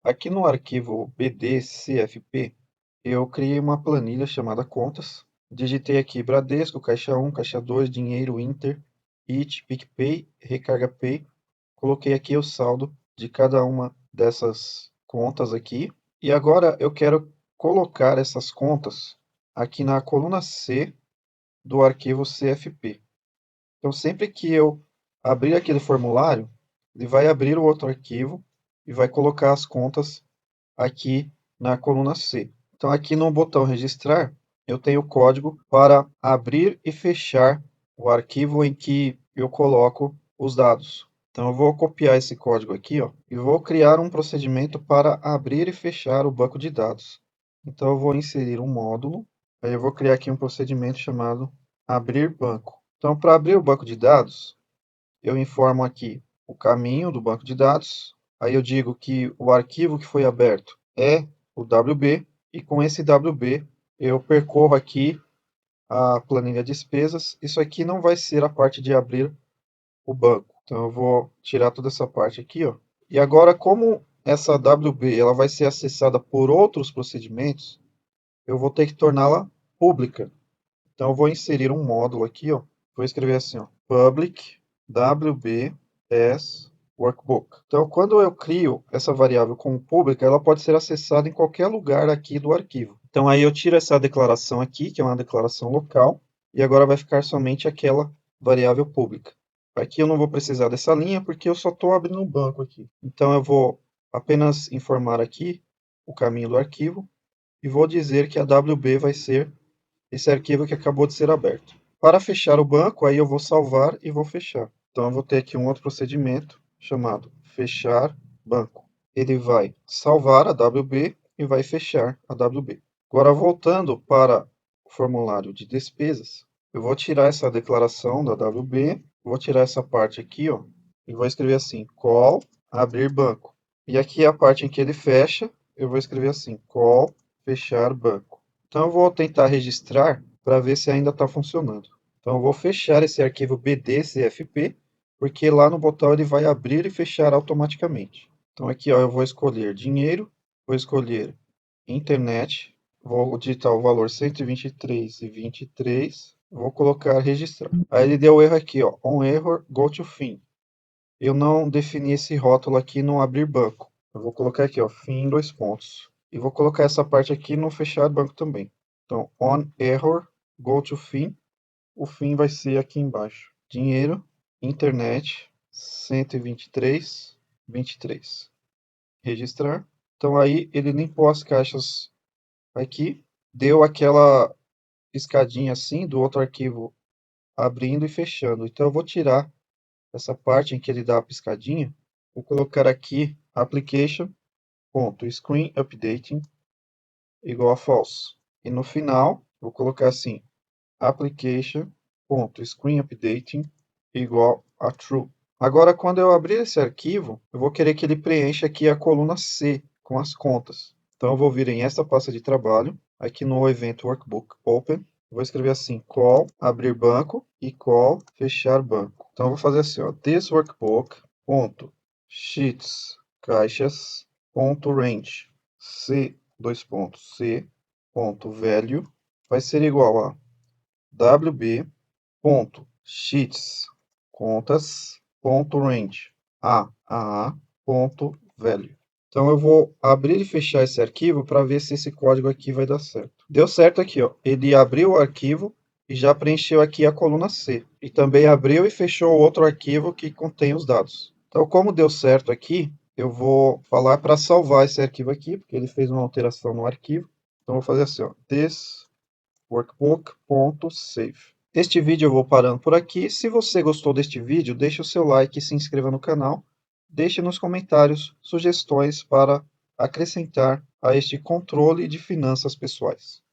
Aqui no arquivo BD-CFP, eu criei uma planilha chamada contas. Digitei aqui Bradesco, Caixa 1, Caixa 2, Dinheiro, Inter, IT, PicPay, Recarga Pay. Coloquei aqui o saldo de cada uma dessas contas aqui. E agora eu quero colocar essas contas aqui na coluna C do arquivo CFP. Então, sempre que eu abrir aquele formulário, ele vai abrir o outro arquivo e vai colocar as contas aqui na coluna C. Então, aqui no botão registrar, eu tenho o código para abrir e fechar o arquivo em que eu coloco os dados. Então, eu vou copiar esse código aqui, ó, e vou criar um procedimento para abrir e fechar o banco de dados. Então, eu vou inserir um módulo, aí eu vou criar aqui um procedimento chamado abrir banco. Então, para abrir o banco de dados, eu informo aqui o caminho do banco de dados. Aí eu digo que o arquivo que foi aberto é o WB, e com esse WB eu percorro aqui a planilha despesas. Isso aqui não vai ser a parte de abrir o banco. Então eu vou tirar toda essa parte aqui, ó. E agora, como essa WB ela vai ser acessada por outros procedimentos, eu vou ter que torná-la pública. Então eu vou inserir um módulo aqui, ó. Vou escrever assim, ó, public WB as workbook. Então, quando eu crio essa variável como pública, ela pode ser acessada em qualquer lugar aqui do arquivo. Então, aí eu tiro essa declaração aqui, que é uma declaração local, e agora vai ficar somente aquela variável pública. Aqui eu não vou precisar dessa linha, porque eu só estou abrindo um banco aqui. Então, eu vou apenas informar aqui o caminho do arquivo, e vou dizer que a WB vai ser esse arquivo que acabou de ser aberto. Para fechar o banco, aí eu vou salvar e vou fechar. Então, eu vou ter aqui um outro procedimento chamado fechar banco. Ele vai salvar a WB e vai fechar a WB. Agora, voltando para o formulário de despesas, eu vou tirar essa declaração da WB, vou tirar essa parte aqui, ó, e vou escrever assim, call abrir banco. E aqui é a parte em que ele fecha, eu vou escrever assim, call fechar banco. Então, eu vou tentar registrar para ver se ainda está funcionando. Então, eu vou fechar esse arquivo BD-CFP, porque lá no botão ele vai abrir e fechar automaticamente. Então, aqui ó, eu vou escolher dinheiro, vou escolher internet, vou digitar o valor 123,23, vou colocar registrar. Aí ele deu erro aqui, ó, on error, go to fin. Eu não defini esse rótulo aqui no abrir banco. Eu vou colocar aqui, ó, fim, dois pontos. E vou colocar essa parte aqui no fechar banco também. Então, on error, go to fim. O fim vai ser aqui embaixo. Dinheiro, internet, 123,23. Registrar. Então, aí ele limpou as caixas aqui. Deu aquela piscadinha assim do outro arquivo abrindo e fechando. Então, eu vou tirar essa parte em que ele dá a piscadinha. Vou colocar aqui application.screenUpdating igual a false. E no final, vou colocar assim, application.screenUpdating igual a true. Agora, quando eu abrir esse arquivo, eu vou querer que ele preencha aqui a coluna C com as contas. Então, eu vou vir em esta pasta de trabalho, aqui no evento Workbook Open, vou escrever assim, call abrir banco e call fechar banco. Então, eu vou fazer assim, ó, this workbook ponto sheets caixas ponto range c dois pontos c ponto value vai ser igual a wb.sheets contas.range a.value. Então eu vou abrir e fechar esse arquivo para ver se esse código aqui vai dar certo. Deu certo aqui, ó. Ele abriu o arquivo e já preencheu aqui a coluna C. E também abriu e fechou outro arquivo que contém os dados. Então, como deu certo aqui, eu vou falar para salvar esse arquivo aqui, porque ele fez uma alteração no arquivo. Então, eu vou fazer assim, ó, this workbook.save. Este vídeo eu vou parando por aqui. Se você gostou deste vídeo, deixe o seu like e se inscreva no canal. Deixe nos comentários sugestões para acrescentar a este controle de finanças pessoais.